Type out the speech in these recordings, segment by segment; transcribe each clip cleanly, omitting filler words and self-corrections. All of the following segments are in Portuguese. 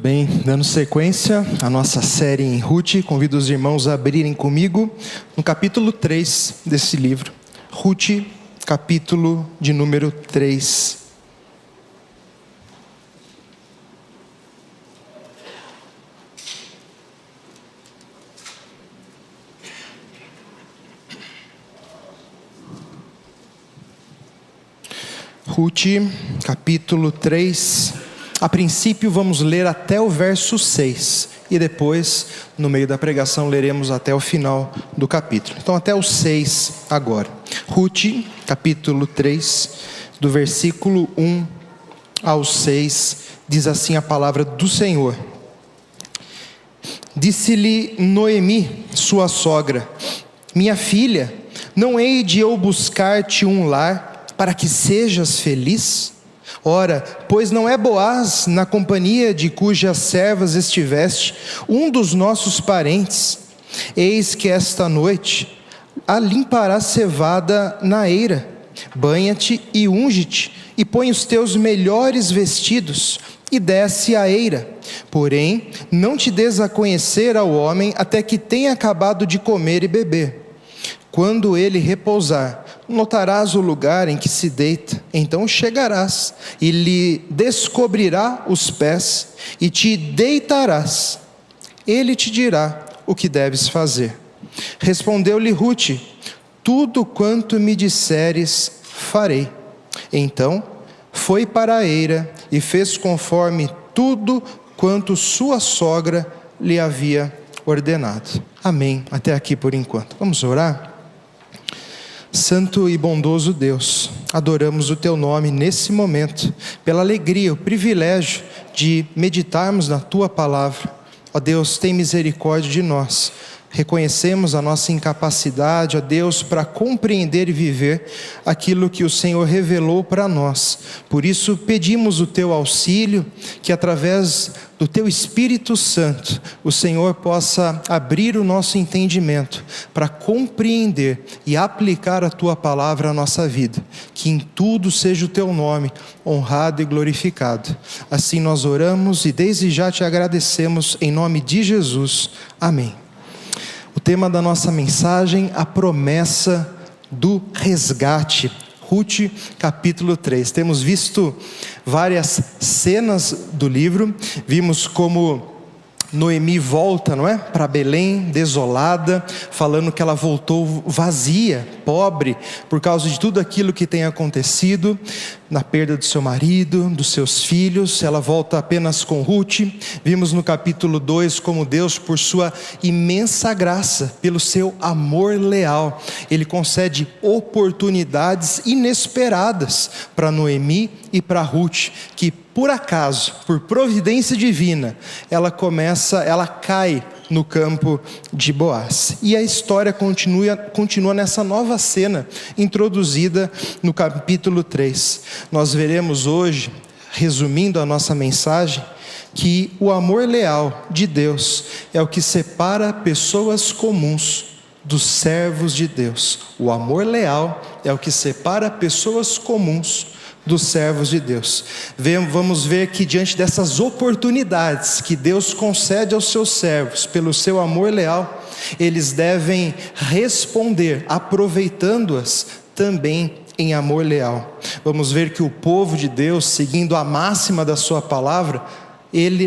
Bem, dando sequência à nossa série em Ruth, convido os irmãos a abrirem comigo no capítulo 3 desse livro. Ruth, capítulo de número 3. Ruth, capítulo 3. A princípio vamos ler até o verso 6 e depois, no meio da pregação, leremos até o final do capítulo. Então até o 6 agora. Ruth, capítulo 3, do versículo 1 ao 6, diz assim a palavra do Senhor. Disse-lhe Noemi, sua sogra: minha filha, não hei de eu buscar-te um lar para que sejas feliz? Ora, pois não é Boaz, na companhia de cujas servas estiveste, um dos nossos parentes? Eis que esta noite a limparás cevada na eira. Banha-te e unge-te, e põe os teus melhores vestidos, e desce à eira. Porém, não te des a conhecer ao homem até que tenha acabado de comer e beber. Quando ele repousar, notarás o lugar em que se deita, então chegarás e lhe descobrirá os pés e te deitarás. Ele te dirá o que deves fazer. Respondeu-lhe Ruth: tudo quanto me disseres farei. Então foi para a eira e fez conforme tudo quanto sua sogra lhe havia ordenado. Amém. Até aqui por enquanto. Vamos orar? Santo e bondoso Deus, adoramos o Teu nome nesse momento, pela alegria, o privilégio de meditarmos na Tua palavra. Ó Deus, tem misericórdia de nós. Reconhecemos a nossa incapacidade, ó Deus, para compreender e viver aquilo que o Senhor revelou para nós. Por isso pedimos o Teu auxílio, que através do Teu Espírito Santo, o Senhor possa abrir o nosso entendimento para compreender e aplicar a Tua palavra à nossa vida. Que em tudo seja o Teu nome honrado e glorificado. Assim nós oramos e desde já Te agradecemos em nome de Jesus. Amém. O tema da nossa mensagem, a promessa do resgate. Ruth, capítulo 3. Temos visto várias cenas do livro. Vimos como Noemi volta, não é? Para Belém, desolada, falando que ela voltou vazia, pobre, por causa de tudo aquilo que tem acontecido, na perda do seu marido, dos seus filhos. Ela volta apenas com Ruth. Vimos no capítulo 2 como Deus, por sua imensa graça, pelo seu amor leal, Ele concede oportunidades inesperadas para Noemi e para Ruth, que por acaso, por providência divina, ela cai no campo de Boaz. E a história continua nessa nova cena, introduzida no capítulo 3. Nós veremos hoje, resumindo a nossa mensagem, que o amor leal de Deus é o que separa pessoas comuns dos servos de Deus. O amor leal é o que separa pessoas comuns dos servos de Deus. Vamos ver que diante dessas oportunidades que Deus concede aos seus servos, pelo seu amor leal, eles devem responder, aproveitando-as também em amor leal. Vamos ver que o povo de Deus, seguindo a máxima da sua palavra,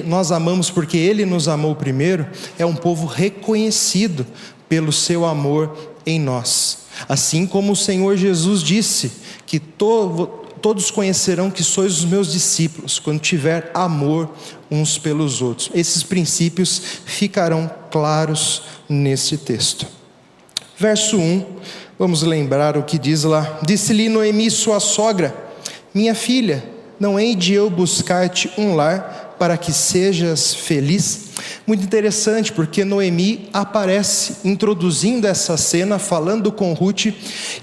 nós amamos porque Ele nos amou primeiro, é um povo reconhecido pelo seu amor em nós. Assim como o Senhor Jesus disse, que todos conhecerão que sois os meus discípulos, quando tiver amor uns pelos outros. Esses princípios ficarão claros nesse texto. Verso 1, vamos lembrar o que diz lá. Disse-lhe Noemi, sua sogra: minha filha, não hei de eu buscar-te um lar para que sejas feliz? Muito interessante, porque Noemi aparece introduzindo essa cena, falando com Ruth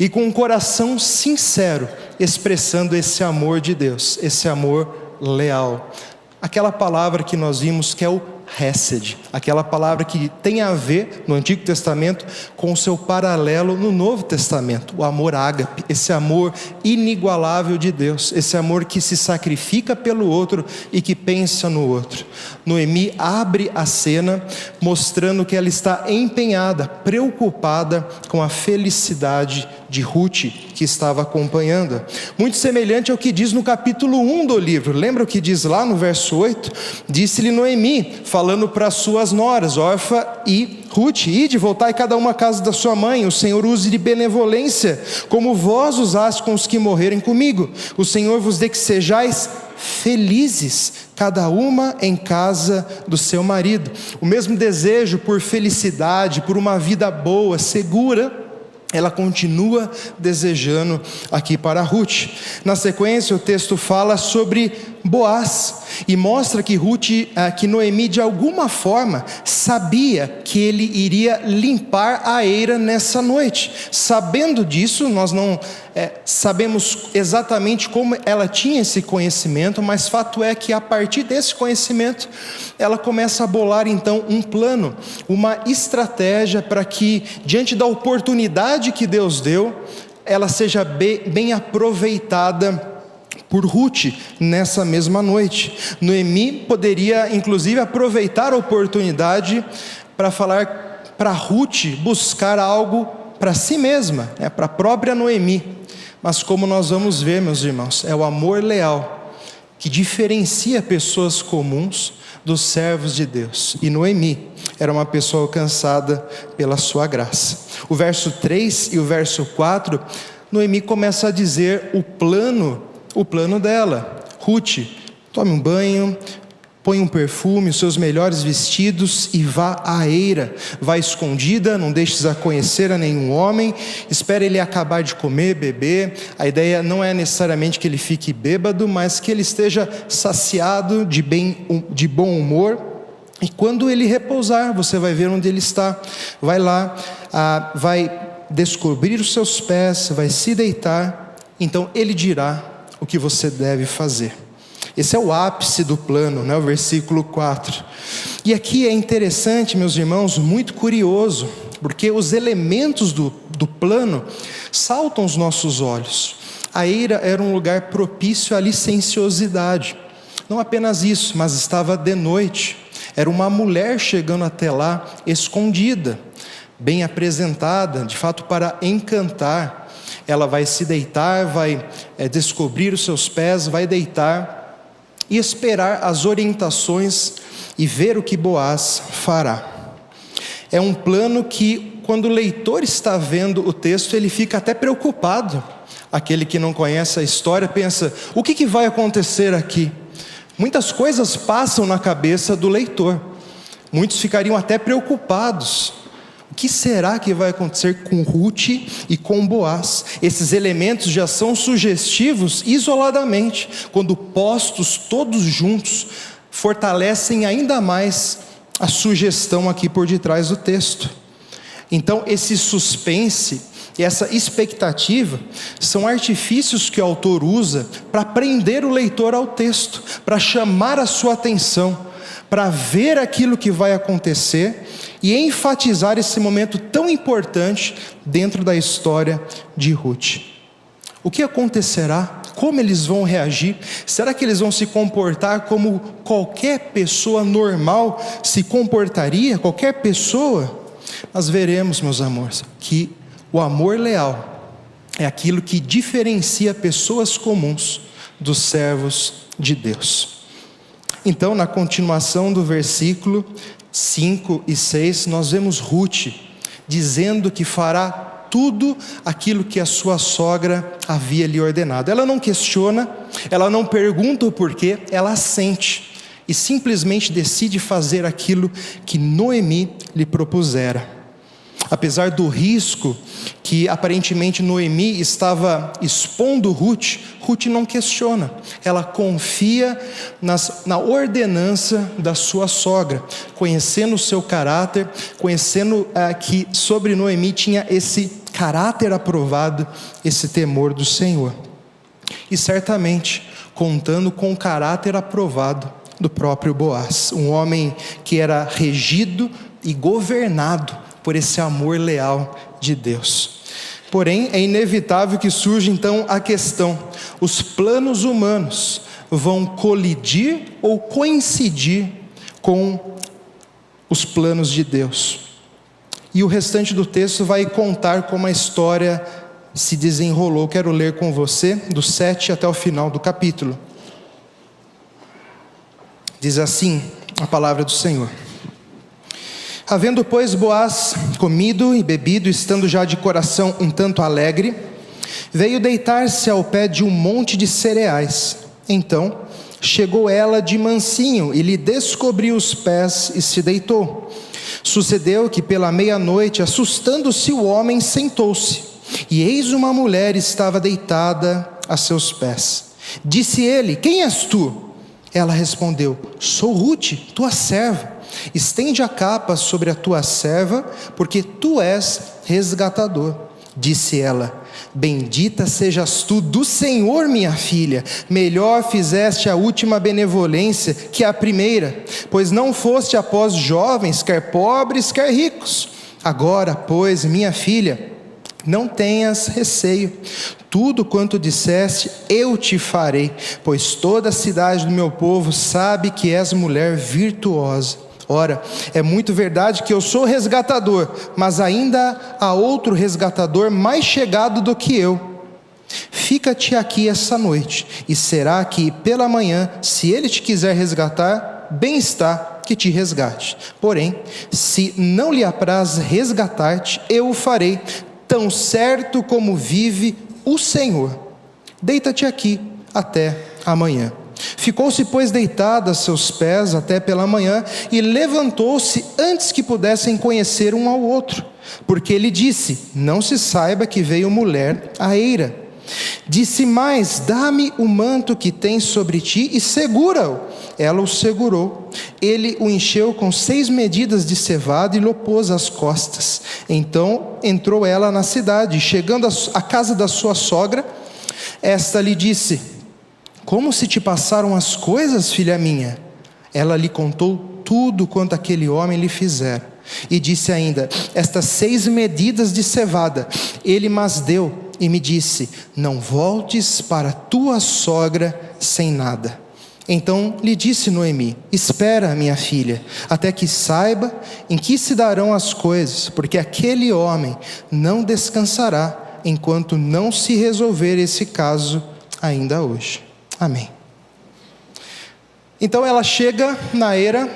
e com um coração sincero, expressando esse amor de Deus, esse amor leal. Aquela palavra que nós vimos que é o Hesed, aquela palavra que tem a ver no Antigo Testamento com o seu paralelo no Novo Testamento, o amor ágape, esse amor inigualável de Deus, esse amor que se sacrifica pelo outro e que pensa no outro. Noemi abre a cena mostrando que ela está empenhada, preocupada com a felicidade de Ruth, que estava acompanhando. Muito semelhante ao que diz no capítulo 1 do livro. Lembra o que diz lá no verso 8? Disse-lhe Noemi, falando para suas noras, Orfa e Ruth: ide, voltai cada uma à casa da sua mãe, o Senhor use de benevolência, como vós usaste com os que morrerem comigo. O Senhor vos dê que sejais felizes, cada uma em casa do seu marido. O mesmo desejo por felicidade, por uma vida boa, segura, ela continua desejando aqui para Ruth. Na sequência, o texto fala sobre Boaz e mostra que que Noemi de alguma forma sabia que ele iria limpar a eira nessa noite. Sabendo disso, nós não sabemos exatamente como ela tinha esse conhecimento, mas fato é que a partir desse conhecimento, ela começa a bolar então um plano, uma estratégia para que, diante da oportunidade que Deus deu, ela seja bem aproveitada por Ruth nessa mesma noite. Noemi poderia inclusive aproveitar a oportunidade para falar para Ruth buscar algo para si mesma, para a própria Noemi. Mas como nós vamos ver, meus irmãos, é o amor leal que diferencia pessoas comuns dos servos de Deus. E Noemi era uma pessoa alcançada pela sua graça. O verso 3 e o verso 4, Noemi começa a dizer o plano dela. Ruth, tome um banho, põe um perfume, os seus melhores vestidos e vá à eira. Vá escondida, não deixes a conhecer a nenhum homem, espere ele acabar de comer, beber. A ideia não é necessariamente que ele fique bêbado, mas que ele esteja saciado, de bom humor. E quando ele repousar, você vai ver onde ele está. Vai lá, vai descobrir os seus pés, vai se deitar, então ele dirá o que você deve fazer. Esse é o ápice do plano, o versículo 4. E aqui é interessante, meus irmãos, muito curioso, porque os elementos do plano saltam aos nossos olhos. A eira era um lugar propício à licenciosidade. Não apenas isso, mas estava de noite. Era uma mulher chegando até lá, escondida, bem apresentada, de fato para encantar. Ela vai se deitar, vai descobrir os seus pés, vai deitar e esperar as orientações e ver o que Boaz fará. É um plano que, quando o leitor está vendo o texto, ele fica até preocupado. Aquele que não conhece a história pensa: o que vai acontecer aqui? Muitas coisas passam na cabeça do leitor. Muitos ficariam até preocupados. O que será que vai acontecer com Ruth e com Boaz? Esses elementos já são sugestivos isoladamente. Quando postos todos juntos, fortalecem ainda mais a sugestão aqui por detrás do texto. Então, esse suspense e essa expectativa são artifícios que o autor usa para prender o leitor ao texto, para chamar a sua atenção, para ver aquilo que vai acontecer e enfatizar esse momento tão importante dentro da história de Ruth. O que acontecerá? Como eles vão reagir? Será que eles vão se comportar como qualquer pessoa normal se comportaria? Qualquer pessoa? Nós veremos, meus amores, que o amor leal é aquilo que diferencia pessoas comuns dos servos de Deus. Então, na continuação do versículo 5 e 6, nós vemos Ruth dizendo que fará tudo aquilo que a sua sogra havia lhe ordenado. Ela não questiona, ela não pergunta o porquê, ela assente e simplesmente decide fazer aquilo que Noemi lhe propusera. Apesar do risco que aparentemente Noemi estava expondo Ruth, Ruth não questiona. Ela confia na ordenança da sua sogra, conhecendo o seu caráter, conhecendo que sobre Noemi tinha esse caráter aprovado, esse temor do Senhor. E certamente contando com o caráter aprovado do próprio Boaz, um homem que era regido e governado por esse amor leal de Deus. Porém, é inevitável que surja então a questão: os planos humanos vão colidir ou coincidir com os planos de Deus. E o restante do texto vai contar como a história se desenrolou. Quero ler com você do 7 até o final do capítulo. Diz assim a palavra do Senhor: Havendo, pois, Boaz comido e bebido, estando já de coração um tanto alegre, veio deitar-se ao pé de um monte de cereais. Então chegou ela de mansinho e lhe descobriu os pés e se deitou. Sucedeu que pela meia-noite, assustando-se o homem, sentou-se, e eis uma mulher estava deitada a seus pés. Disse ele: Quem és tu? Ela respondeu: Sou Rute, tua serva. Estende a capa sobre a tua serva, porque tu és resgatador. Disse ela: Bendita sejas tu do Senhor, minha filha. Melhor fizeste a última benevolência que a primeira, pois não foste após jovens, quer pobres, quer ricos. Agora, pois, minha filha, não tenhas receio. Tudo quanto disseste, eu te farei, pois toda a cidade do meu povo sabe que és mulher virtuosa. Ora, é muito verdade que eu sou resgatador, mas ainda há outro resgatador mais chegado do que eu. Fica-te aqui essa noite, e será que pela manhã, se ele te quiser resgatar, bem está que te resgate. Porém, se não lhe apraz resgatar-te, eu o farei, tão certo como vive o Senhor. Deita-te aqui até amanhã. Ficou-se, pois, deitada a seus pés até pela manhã, e levantou-se antes que pudessem conhecer um ao outro, porque ele disse: Não se saiba que veio mulher à eira. Disse mais: Dá-me o manto que tens sobre ti e segura-o. Ela o segurou. Ele o encheu com 6 medidas de cevada e lhe pôs às costas. Então entrou ela na cidade, chegando à casa da sua sogra, esta lhe disse: Como se te passaram as coisas, filha minha? Ela lhe contou tudo quanto aquele homem lhe fizera. E disse ainda: Estas 6 medidas de cevada ele mas deu, e me disse: Não voltes para tua sogra sem nada. Então lhe disse Noemi: Espera, minha filha, até que saiba em que se darão as coisas, porque aquele homem não descansará enquanto não se resolver esse caso ainda hoje. Amém. Então ela chega na eira,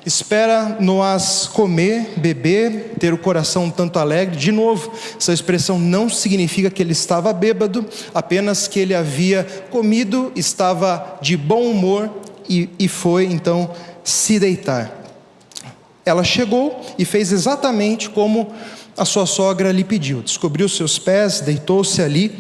espera Noaz comer, beber, ter o coração um tanto alegre. De novo, essa expressão não significa que ele estava bêbado, apenas que ele havia comido, estava de bom humor e foi então se deitar. Ela chegou e fez exatamente como a sua sogra lhe pediu. Descobriu seus pés, deitou-se ali.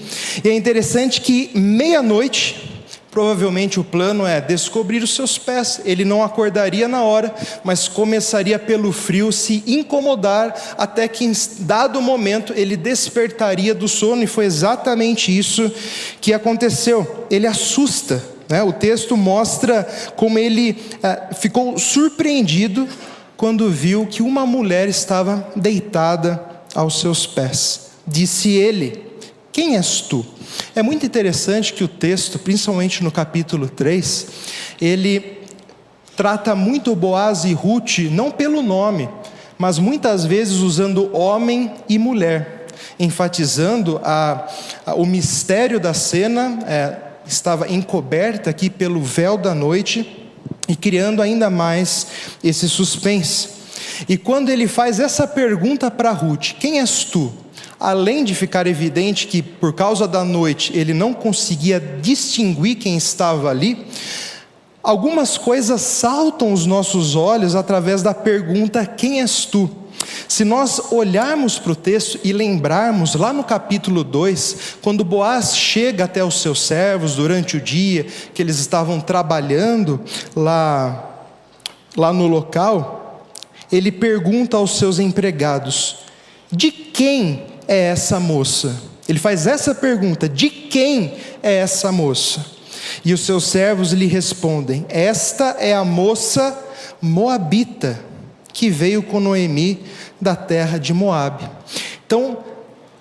E é interessante que meia-noite, provavelmente o plano é descobrir os seus pés. Ele não acordaria na hora, mas começaria pelo frio se incomodar, até que em dado momento ele despertaria do sono, e foi exatamente isso que aconteceu. Ele assusta, né? O texto mostra como ele ficou surpreendido quando viu que uma mulher estava deitada aos seus pés. Disse ele: Quem és tu? É muito interessante que o texto, principalmente no capítulo 3, ele trata muito Boaz e Rute, não pelo nome, mas muitas vezes usando homem e mulher, enfatizando o mistério da cena, estava encoberta aqui pelo véu da noite, e criando ainda mais esse suspense. E quando ele faz essa pergunta para Rute: Quem és tu? Além de ficar evidente que por causa da noite ele não conseguia distinguir quem estava ali, algumas coisas saltam aos nossos olhos através da pergunta: Quem és tu? Se nós olharmos para o texto e lembrarmos lá no capítulo 2, quando Boaz chega até os seus servos durante o dia, que eles estavam trabalhando lá no local, ele pergunta aos seus empregados: De quem é essa moça? Ele faz essa pergunta: de quem é essa moça? E os seus servos lhe respondem: Esta é a moça moabita, que veio com Noemi da terra de Moabe. Então,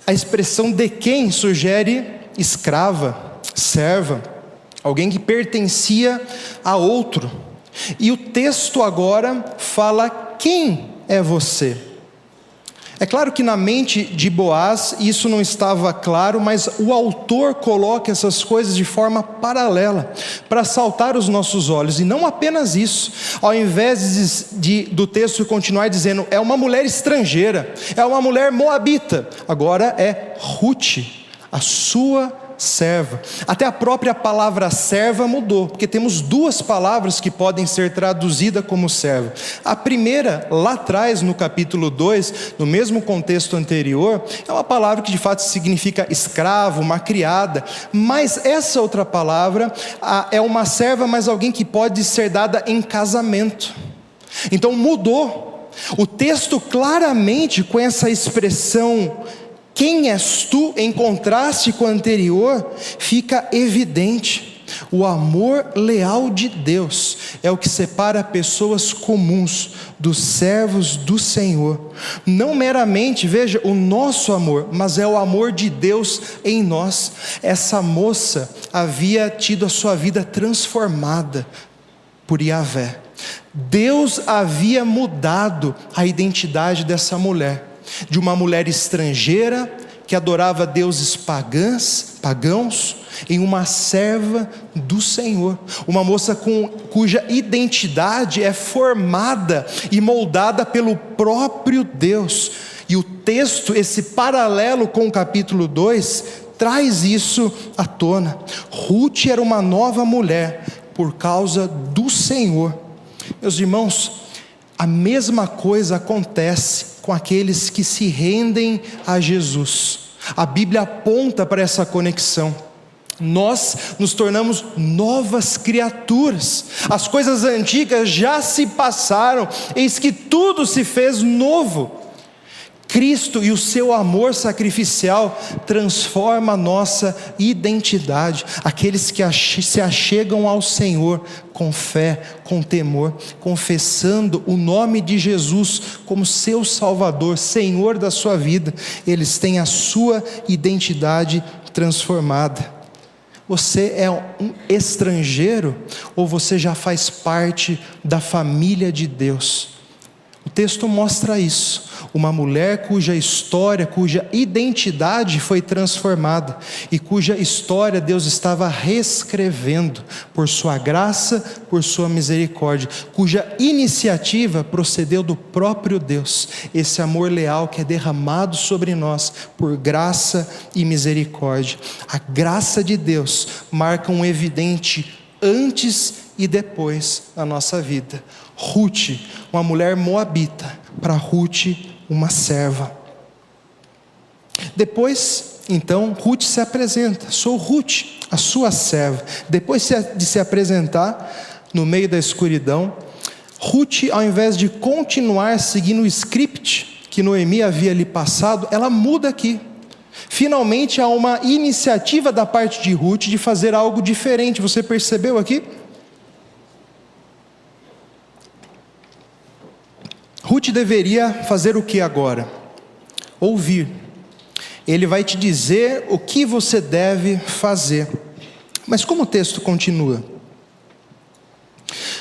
a expressão de quem sugere escrava, serva, alguém que pertencia a outro. E o texto agora fala: quem é você? É claro que na mente de Boaz isso não estava claro, mas o autor coloca essas coisas de forma paralela, para saltar os nossos olhos. E não apenas isso, ao invés do texto continuar dizendo, é uma mulher estrangeira, é uma mulher moabita, agora é Ruth, a sua serva. Até a própria palavra serva mudou, porque temos duas palavras que podem ser traduzidas como serva. A primeira, lá atrás no capítulo 2, no mesmo contexto anterior, é uma palavra que de fato significa escravo, uma criada, mas essa outra palavra é uma serva, mas alguém que pode ser dada em casamento. Então mudou. O texto claramente, com essa expressão quem és tu, em contraste com o anterior, fica evidente. O amor leal de Deus é o que separa pessoas comuns dos servos do Senhor. Não meramente, veja, o nosso amor, mas é o amor de Deus em nós. Essa moça havia tido a sua vida transformada por Yahvé. Deus havia mudado a identidade dessa mulher, de uma mulher estrangeira que adorava deuses pagãos, em uma serva do Senhor, uma moça cuja identidade é formada e moldada pelo próprio Deus. E o texto, esse paralelo com o capítulo 2, traz isso à tona. Ruth era uma nova mulher por causa do Senhor. Meus irmãos, a mesma coisa acontece com aqueles que se rendem a Jesus. A Bíblia aponta para essa conexão. Nós nos tornamos novas criaturas. As coisas antigas já se passaram, eis que tudo se fez novo. Cristo e o seu amor sacrificial transforma a nossa identidade. Aqueles que se achegam ao Senhor com fé, com temor, confessando o nome de Jesus como seu Salvador, Senhor da sua vida, eles têm a sua identidade transformada. Você é um estrangeiro ou você já faz parte da família de Deus? O texto mostra isso. Uma mulher cuja história, cuja identidade foi transformada e cuja história Deus estava reescrevendo por sua graça, por sua misericórdia, cuja iniciativa procedeu do próprio Deus. Esse amor leal que é derramado sobre nós por graça e misericórdia. A graça de Deus marca um evidente antes e depois na nossa vida. Ruth, uma mulher moabita, para Ruth, uma serva. Depois, então, Ruth se apresenta: sou Ruth, a sua serva. Depois de se apresentar no meio da escuridão, Ruth, ao invés de continuar seguindo o script que Noemi havia lhe passado, ela muda aqui. Finalmente há uma iniciativa da parte de Ruth de fazer algo diferente. Você percebeu aqui? Ruth deveria fazer o que agora? Ouvir. Ele vai te dizer o que você deve fazer. Mas como o texto continua?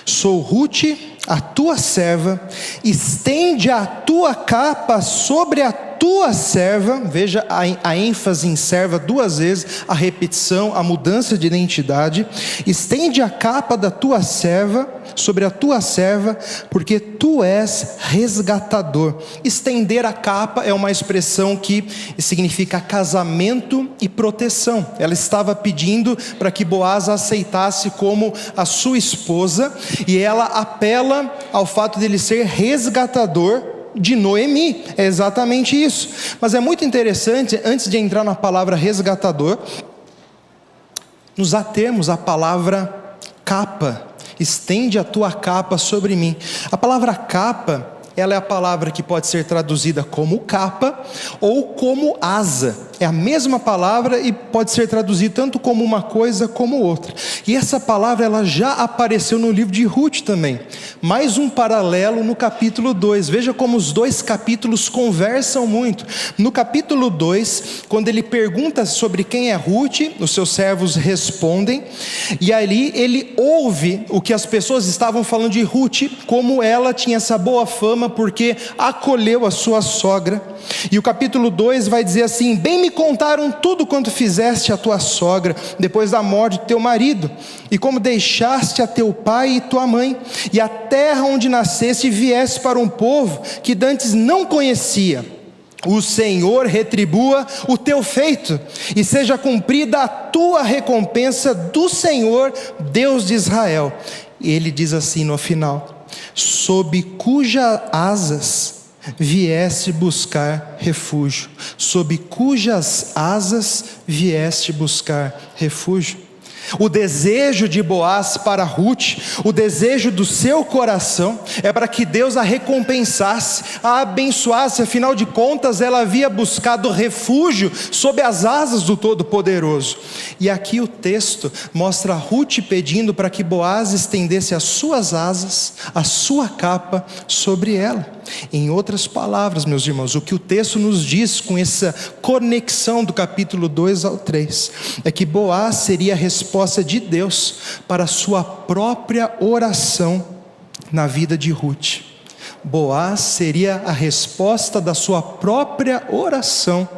Sou Ruth, a tua serva, estende a tua capa sobre a tua serva. Veja a ênfase em serva duas vezes, a repetição, a mudança de identidade. Estende a capa da tua serva sobre a tua serva, porque tu és resgatador. Estender a capa é uma expressão que significa casamento e proteção. Ela estava pedindo para que Boaz a aceitasse como a sua esposa, e ela apela ao fato de ele ser resgatador de Noemi. É exatamente isso. Mas é muito interessante, antes de entrar na palavra resgatador, nos atermos à palavra capa. Estende a tua capa sobre mim. A palavra capa, ela é a palavra que pode ser traduzida como capa ou como asa. é a mesma palavra e pode ser traduzida tanto como uma coisa como outra. E essa palavra ela já apareceu no livro de Ruth também. Mais um paralelo no capítulo 2. Veja como os dois capítulos conversam muito. No capítulo 2, quando ele pergunta sobre quem é Ruth, os seus servos respondem, e ali ele ouve o que as pessoas estavam falando de Ruth, como ela tinha essa boa fama porque acolheu a sua sogra. E o capítulo 2 vai dizer assim: bem me contaram tudo quanto fizeste a tua sogra, depois da morte de teu marido, e como deixaste a teu pai e tua mãe, e a terra onde nasceste, e vieste para um povo que dantes não conhecia. O Senhor retribua o teu feito, e seja cumprida a tua recompensa do Senhor, Deus de Israel. E ele diz assim no final: sob cujas asas vieste buscar refúgio, sob cujas asas vieste buscar refúgio. O desejo de Boaz para Ruth, o desejo do seu coração, é para que Deus a recompensasse, a abençoasse. Afinal de contas, ela havia buscado refúgio sob as asas do Todo-Poderoso. E aqui o texto mostra Ruth pedindo para que Boaz estendesse as suas asas, a sua capa sobre ela. Em outras palavras, meus irmãos, o que o texto nos diz com essa conexão do capítulo 2 ao 3, é que Boaz seria a resposta de Deus para a sua própria oração na vida de Ruth. Boaz seria a resposta da sua própria oração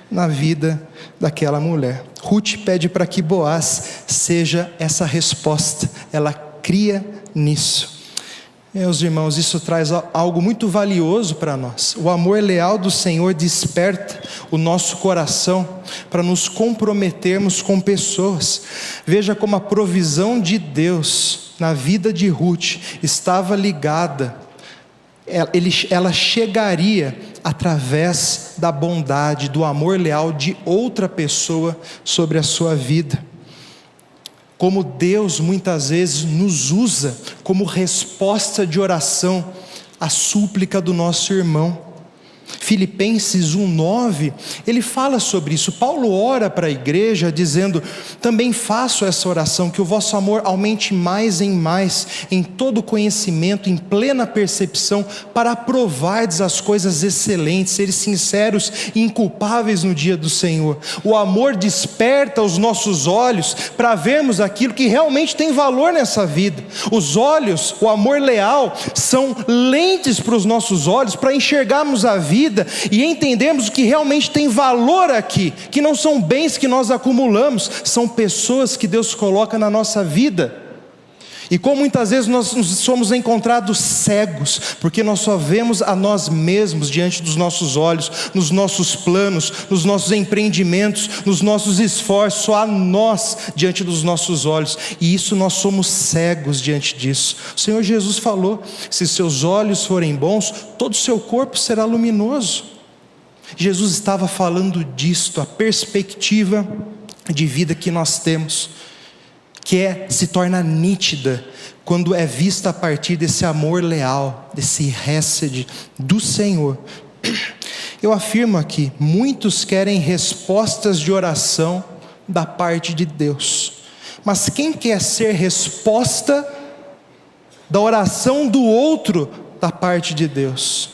na vida daquela mulher. Ruth pede para que Boaz seja essa resposta, ela cria nisso. Meus irmãos, isso traz algo muito valioso para nós. O amor leal do Senhor desperta o nosso coração para nos comprometermos com pessoas. Veja como a provisão de Deus na vida de Ruth estava ligada. Ela chegaria através da bondade, do amor leal de outra pessoa sobre a sua vida. Como Deus muitas vezes nos usa como resposta de oração à súplica do nosso irmão. Filipenses 1:9, ele fala sobre isso. Paulo ora para a igreja dizendo: também faço essa oração, que o vosso amor aumente mais em todo conhecimento, em plena percepção, para aprovardes as coisas excelentes, seres sinceros e inculpáveis no dia do Senhor. O amor desperta os nossos olhos para vermos aquilo que realmente tem valor nessa vida. Os olhos, o amor leal, são lentes para os nossos olhos, para enxergarmos a vida e entendemos o que realmente tem valor aqui, que não são bens que nós acumulamos, são pessoas que Deus coloca na nossa vida. E como muitas vezes nós somos encontrados cegos, porque nós só vemos a nós mesmos diante dos nossos olhos, nos nossos planos, nos nossos empreendimentos, nos nossos esforços, só a nós diante dos nossos olhos, e isso nós somos cegos diante disso. O Senhor Jesus falou: se seus olhos forem bons, todo o seu corpo será luminoso. Jesus estava falando disto, a perspectiva de vida que nós temos, que se torna nítida quando é vista a partir desse amor leal, desse hesed do Senhor. Eu afirmo aqui, muitos querem respostas de oração da parte de Deus, mas quem quer ser resposta da oração do outro da parte de Deus?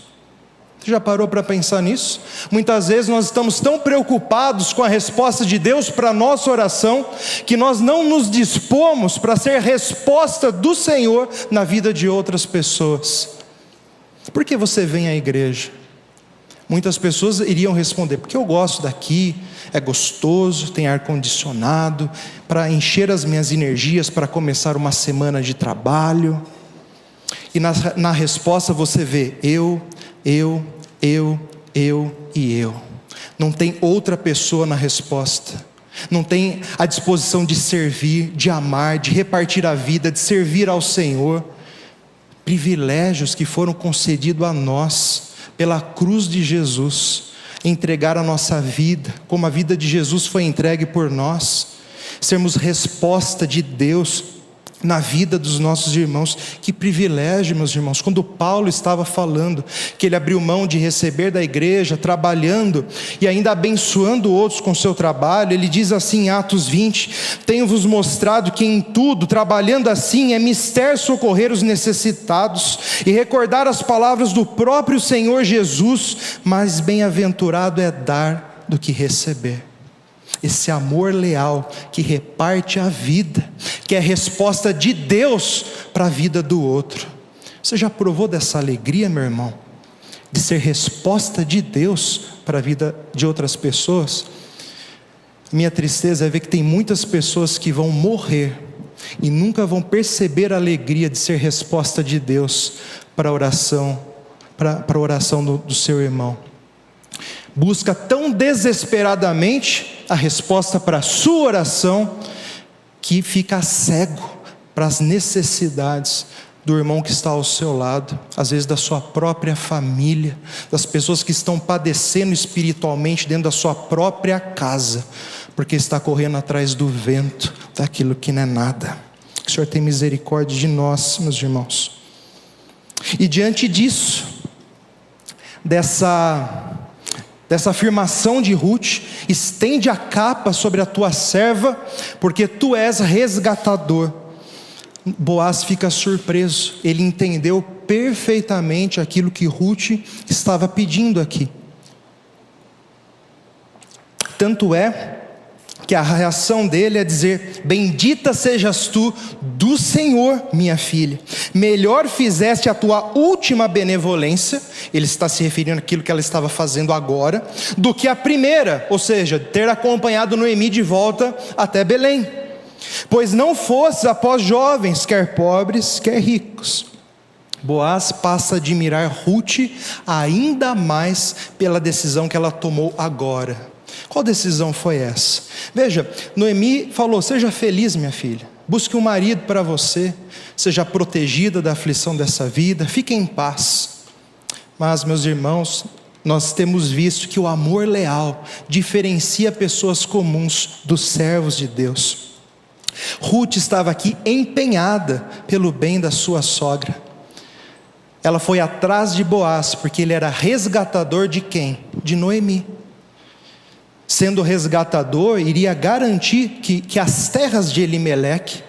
Você já parou para pensar nisso? Muitas vezes nós estamos tão preocupados com a resposta de Deus para a nossa oração, que nós não nos dispomos para ser resposta do Senhor na vida de outras pessoas. Por que você vem à igreja? Muitas pessoas iriam responder: porque eu gosto daqui, é gostoso, tem ar-condicionado, para encher as minhas energias para começar uma semana de trabalho. E na resposta você vê eu. Não tem outra pessoa na resposta. Não tem a disposição de servir, de amar, de repartir a vida, de servir ao Senhor. Privilégios que foram concedidos a nós pela cruz de Jesus. Entregar a nossa vida, como a vida de Jesus foi entregue por nós. Sermos resposta de Deus na vida dos nossos irmãos. Que privilégio, meus irmãos, quando Paulo estava falando que ele abriu mão de receber da igreja, trabalhando e ainda abençoando outros com seu trabalho. Ele diz assim em Atos 20: tenho-vos mostrado que em tudo, trabalhando assim, é mister socorrer os necessitados e recordar as palavras do próprio Senhor Jesus, mais bem-aventurado é dar do que receber. Esse amor leal que reparte a vida, que é a resposta de Deus para a vida do outro. Você já provou dessa alegria, meu irmão? De ser resposta de Deus para a vida de outras pessoas? Minha tristeza é ver que tem muitas pessoas que vão morrer e nunca vão perceber a alegria de ser resposta de Deus para a oração, para a oração do seu irmão. Busca tão desesperadamente a resposta para a sua oração, que fica cego para as necessidades do irmão que está ao seu lado, às vezes da sua própria família, das pessoas que estão padecendo espiritualmente dentro da sua própria casa, porque está correndo atrás do vento, daquilo que não é nada. Que o Senhor tenha misericórdia de nós, meus irmãos. E diante disso, dessa afirmação de Ruth: estende a capa sobre a tua serva, porque tu és resgatador. Boaz fica surpreso, ele entendeu perfeitamente aquilo que Ruth estava pedindo aqui. Tanto é que a reação dele é dizer: bendita sejas tu do Senhor, minha filha, melhor fizeste a tua última benevolência, ele está se referindo àquilo que ela estava fazendo agora, do que a primeira, ou seja, ter acompanhado Noemi de volta até Belém, pois não fostes após jovens, quer pobres, quer ricos. Boaz passa a admirar Ruth ainda mais pela decisão que ela tomou agora. Qual decisão foi essa? Veja, Noemi falou: seja feliz, minha filha, busque um marido para você, seja protegida da aflição dessa vida, fique em paz. Mas, meus irmãos, nós temos visto que o amor leal diferencia pessoas comuns dos servos de Deus. Ruth estava aqui empenhada pelo bem da sua sogra. Ela foi atrás de Boaz, porque ele era resgatador de quem? De Noemi. Sendo resgatador, iria garantir que as terras de Elimeleque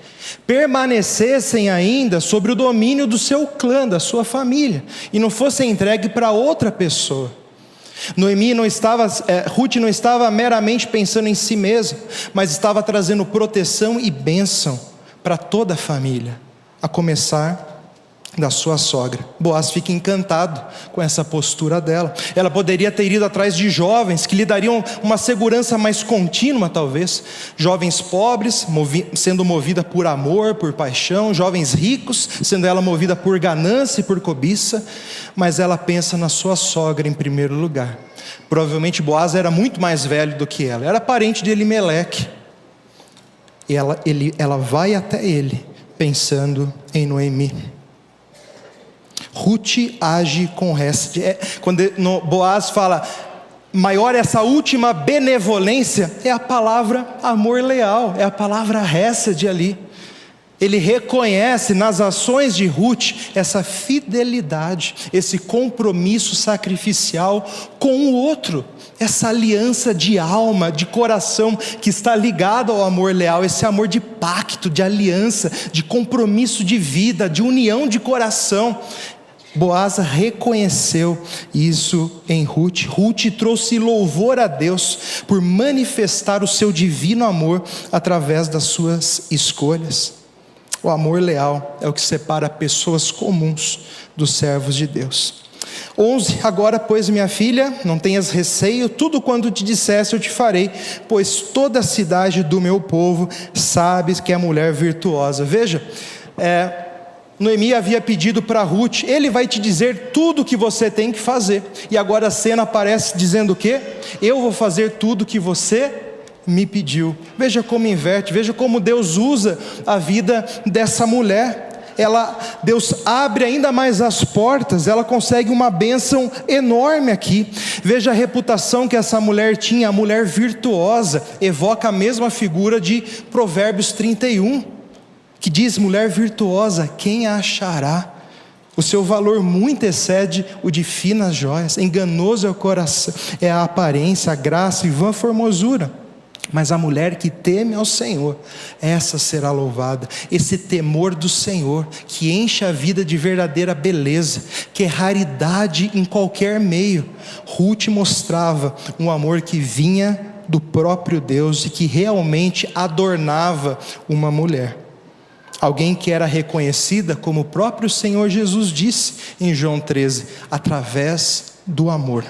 permanecessem ainda sobre o domínio do seu clã, da sua família, e não fossem entregue para outra pessoa. Ruth não estava meramente pensando em si mesma, mas estava trazendo proteção e bênção para toda a família, a começar da sua sogra. Boaz fica encantado com essa postura dela. Ela poderia ter ido atrás de jovens que lhe dariam uma segurança mais contínua, talvez. Jovens pobres, sendo movida por amor, por paixão. Jovens ricos, sendo ela movida por ganância e por cobiça. Mas ela pensa na sua sogra em primeiro lugar. Provavelmente Boaz era muito mais velho do que ela. Era parente de Elimeleque. E ela vai até ele pensando em Noemi. Ruth age com resto. Quando Boaz fala maior essa última benevolência, é a palavra amor leal, é a palavra hesed ali. Ele reconhece nas ações de Ruth essa fidelidade, esse compromisso sacrificial com o outro, essa aliança de alma, de coração, que está ligado ao amor leal, esse amor de pacto, de aliança, de compromisso de vida, de união de coração. Boaz reconheceu isso em Ruth. Ruth trouxe louvor a Deus por manifestar o seu divino amor através das suas escolhas. O amor leal é o que separa pessoas comuns dos servos de Deus. 11. Agora, pois, minha filha, não tenhas receio, tudo quanto te dissesse eu te farei, pois toda a cidade do meu povo sabe que é mulher virtuosa. Veja, Noemi havia pedido para Ruth: ele vai te dizer tudo o que você tem que fazer. E agora a cena aparece dizendo o quê? Eu vou fazer tudo o que você me pediu. Veja como inverte, veja como Deus usa a vida dessa mulher. Deus abre ainda mais as portas, ela consegue uma bênção enorme aqui. Veja a reputação que essa mulher tinha, a mulher virtuosa, evoca a mesma figura de Provérbios 31. que diz: mulher virtuosa, quem a achará? O seu valor muito excede o de finas joias. Enganoso é o coração, é a aparência, a graça e vã formosura. Mas a mulher que teme ao Senhor, essa será louvada. Esse temor do Senhor, que enche a vida de verdadeira beleza, que é raridade em qualquer meio. Ruth mostrava um amor que vinha do próprio Deus e que realmente adornava uma mulher. Alguém que era reconhecida, como o próprio Senhor Jesus disse em João 13, através do amor.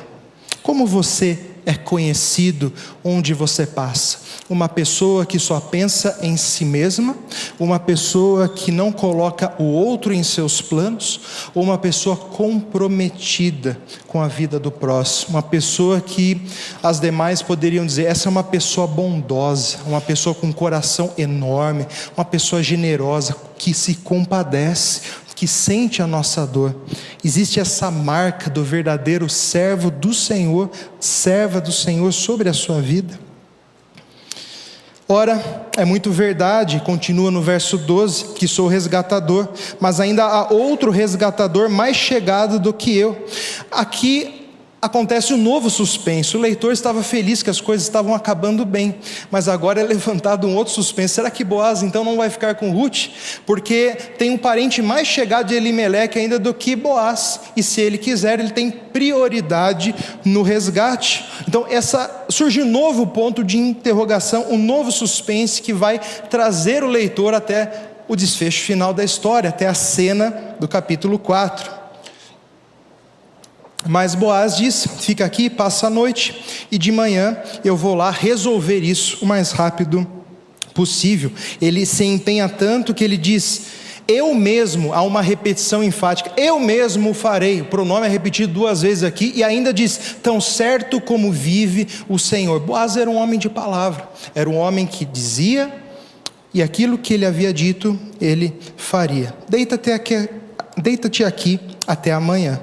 Como você é conhecido onde você passa? Uma pessoa que só pensa em si mesma? Uma pessoa que não coloca o outro em seus planos? Ou uma pessoa comprometida com a vida do próximo? Uma pessoa que as demais poderiam dizer: essa é uma pessoa bondosa, uma pessoa com um coração enorme, uma pessoa generosa, que se compadece, que sente a nossa dor. Existe essa marca do verdadeiro servo do Senhor, serva do Senhor sobre a sua vida? Ora, é muito verdade, continua no verso 12, que sou resgatador, mas ainda há outro resgatador mais chegado do que eu. Aqui acontece um novo suspense. O leitor estava feliz que as coisas estavam acabando bem, mas agora é levantado um outro suspense. Será que Boaz então não vai ficar com Ruth? Porque tem um parente mais chegado de Elimeleque ainda do que Boaz, e se ele quiser, ele tem prioridade no resgate. Então surge um novo ponto de interrogação, um novo suspense que vai trazer o leitor até o desfecho final da história, até a cena do capítulo 4. Mas Boaz diz: fica aqui, passa a noite, e de manhã eu vou lá resolver isso o mais rápido possível. Ele se empenha tanto que ele diz: eu mesmo, há uma repetição enfática, eu mesmo farei. O pronome é repetido 2 vezes aqui, e ainda diz: tão certo como vive o Senhor. Boaz era um homem de palavra, era um homem que dizia, e aquilo que ele havia dito, ele faria. Deita-te aqui até amanhã.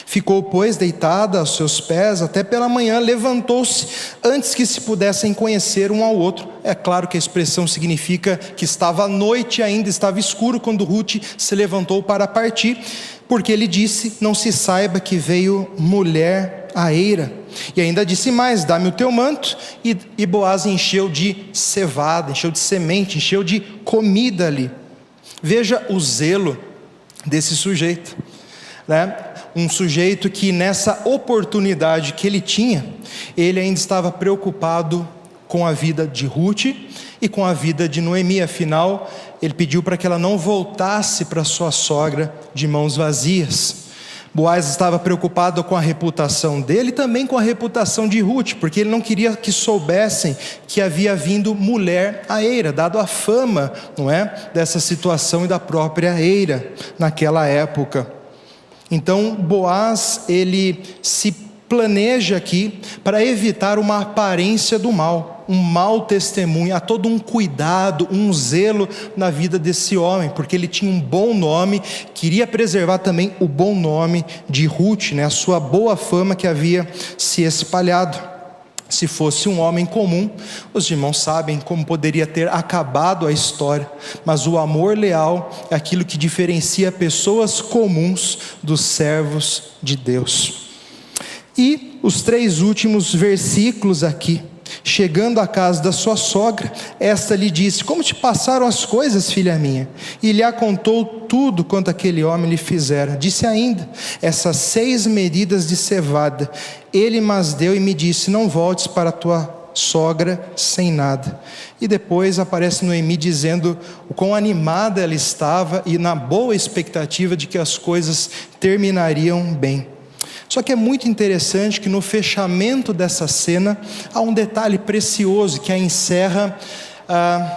Ficou, pois, deitada aos seus pés até pela manhã, levantou-se antes que se pudessem conhecer um ao outro. É claro que a expressão significa que estava à noite ainda, estava escuro quando Ruth se levantou para partir, porque ele disse: não se saiba que veio mulher à eira. E ainda disse mais: dá-me o teu manto. E Boaz encheu de cevada, encheu de semente, encheu de comida ali. Veja o zelo desse sujeito, né? Um sujeito que nessa oportunidade que ele tinha, ele ainda estava preocupado com a vida de Ruth e com a vida de Noemi. Afinal, ele pediu para que ela não voltasse para sua sogra de mãos vazias. Boaz estava preocupado com a reputação dele e também com a reputação de Ruth, porque ele não queria que soubessem que havia vindo mulher à eira, dado a fama, não é, dessa situação e da própria eira naquela época. Então Boaz, ele se planeja aqui para evitar uma aparência do mal, um mau testemunho. Há todo um cuidado, um zelo na vida desse homem, porque ele tinha um bom nome, queria preservar também o bom nome de Ruth, né? A sua boa fama que havia se espalhado. Se fosse um homem comum, os irmãos sabem como poderia ter acabado a história, mas o amor leal é aquilo que diferencia pessoas comuns dos servos de Deus. E os 3 últimos versículos aqui: chegando à casa da sua sogra, esta lhe disse: como te passaram as coisas, filha minha? E lhe contou tudo quanto aquele homem lhe fizera. Disse ainda: essas 6 medidas de cevada ele mas deu, e me disse: não voltes para tua sogra sem nada. E depois aparece Noemi dizendo o quão animada ela estava e na boa expectativa de que as coisas terminariam bem. Só que é muito interessante que no fechamento dessa cena há um detalhe precioso que a encerra,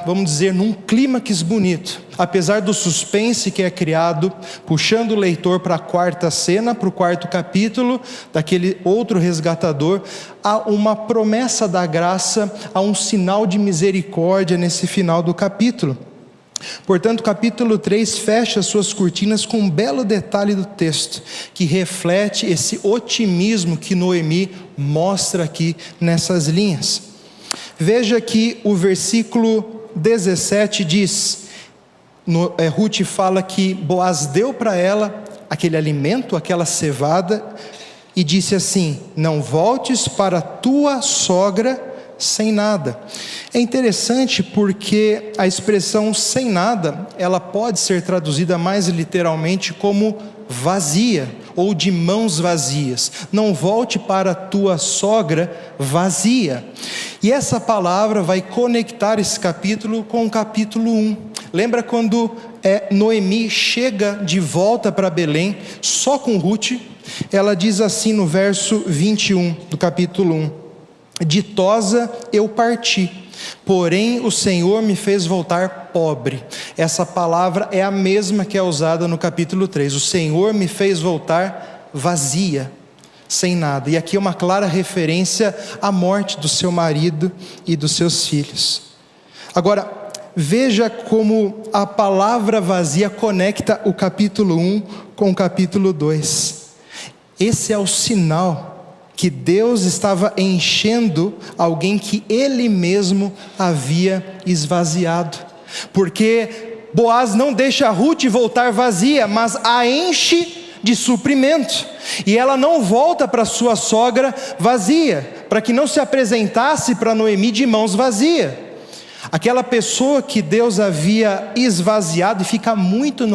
vamos dizer, num clímax bonito. Apesar do suspense que é criado, puxando o leitor para a 4ª cena, para o 4º capítulo, daquele outro resgatador, há uma promessa da graça, há um sinal de misericórdia nesse final do capítulo. Portanto, o capítulo 3 fecha suas cortinas com um belo detalhe do texto, que reflete esse otimismo que Noemi mostra aqui nessas linhas. Veja que o versículo 17 diz: Ruth fala que Boaz deu para ela aquele alimento, aquela cevada, e disse assim: não voltes para tua sogra sem nada. É interessante porque a expressão sem nada, ela pode ser traduzida mais literalmente como vazia, ou de mãos vazias. Não volte para a tua sogra vazia. E essa palavra vai conectar esse capítulo com o capítulo 1. Lembra quando Noemi chega de volta para Belém, só com Ruth? Ela diz assim no verso 21 do capítulo 1: ditosa eu parti, porém o Senhor me fez voltar pobre. Essa palavra é a mesma que é usada no capítulo 3. O Senhor me fez voltar vazia, sem nada. E aqui é uma clara referência à morte do seu marido e dos seus filhos. Agora, veja como a palavra vazia conecta o capítulo 1 com o capítulo 2. Esse é o sinal que Deus estava enchendo alguém que Ele mesmo havia esvaziado. Porque Boaz não deixa Ruth voltar vazia, mas a enche de suprimento. E ela não volta para sua sogra vazia, para que não se apresentasse para Noemi de mãos vazias. Aquela pessoa que Deus havia esvaziado, e fica muito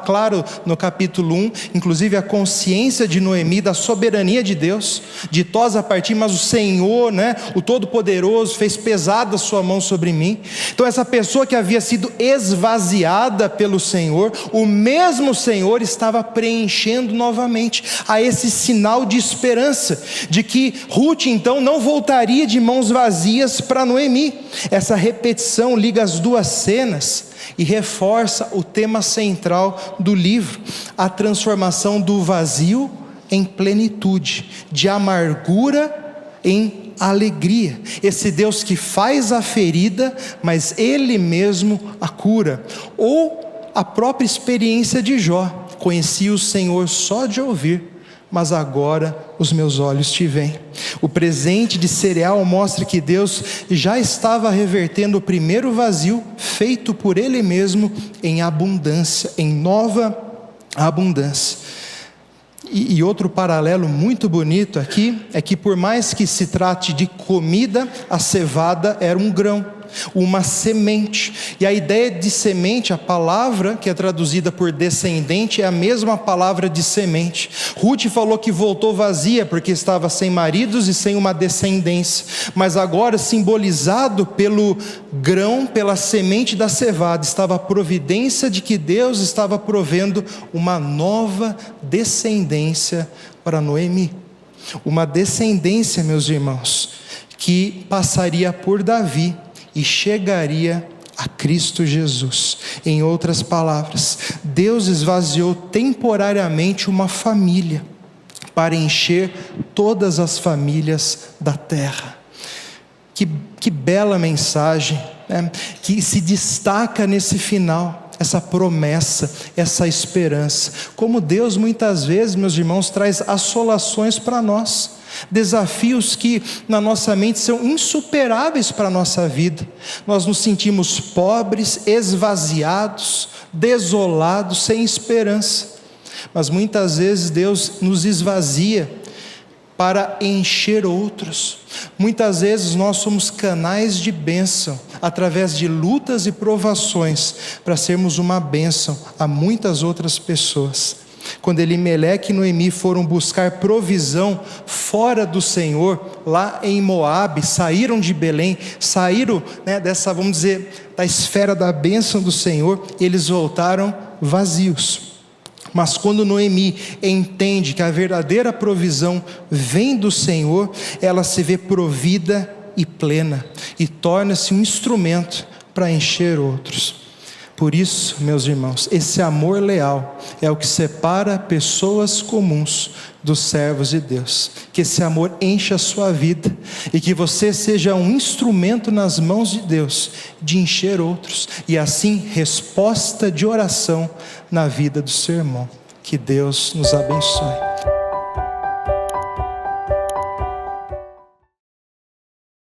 claro no capítulo 1, inclusive a consciência de Noemi da soberania de Deus, ditosa a partir, mas o Senhor, o Todo-Poderoso, fez pesada a sua mão sobre mim. Então essa pessoa que havia sido esvaziada pelo Senhor, o mesmo Senhor estava preenchendo novamente. A esse sinal de esperança, de que Ruth então não voltaria de mãos vazias para Noemi. Essa repetição liga as duas cenas e reforça o tema central do livro: a transformação do vazio em plenitude, de amargura em alegria. Esse Deus que faz a ferida, mas Ele mesmo a cura. Ou a própria experiência de Jó: conheci o Senhor só de ouvir, mas agora os meus olhos te veem. O presente de cereal mostra que Deus já estava revertendo o primeiro vazio feito por Ele mesmo em abundância, em nova abundância. E outro paralelo muito bonito aqui é que, por mais que se trate de comida, a cevada era um grão, uma semente. E a ideia de semente, a palavra que é traduzida por descendente, é a mesma palavra de semente. Ruth falou que voltou vazia porque estava sem maridos e sem uma descendência, mas agora, simbolizado pelo grão, pela semente da cevada, estava a providência de que Deus estava provendo uma nova descendência para Noemi. Uma descendência, meus irmãos, que passaria por Davi e chegaria a Cristo Jesus. Em outras palavras, Deus esvaziou temporariamente uma família para encher todas as famílias da terra. Que bela mensagem, que se destaca nesse final, essa promessa, essa esperança. Como Deus muitas vezes, meus irmãos, traz assolações para nós. Desafios que na nossa mente são insuperáveis para a nossa vida. Nós nos sentimos pobres, esvaziados, desolados, sem esperança. Mas muitas vezes Deus nos esvazia para encher outros. Muitas vezes nós somos canais de bênção, através de lutas e provações, para sermos uma bênção a muitas outras pessoas. Quando Elimeleque e Noemi foram buscar provisão fora do Senhor, lá em Moabe, saíram de Belém, saíram dessa, vamos dizer, da esfera da bênção do Senhor, e eles voltaram vazios. Mas quando Noemi entende que a verdadeira provisão vem do Senhor, ela se vê provida e plena, e torna-se um instrumento para encher outros. Por isso, meus irmãos, esse amor leal é o que separa pessoas comuns dos servos de Deus. Que esse amor encha a sua vida e que você seja um instrumento nas mãos de Deus de encher outros, e assim resposta de oração na vida do seu irmão. Que Deus nos abençoe.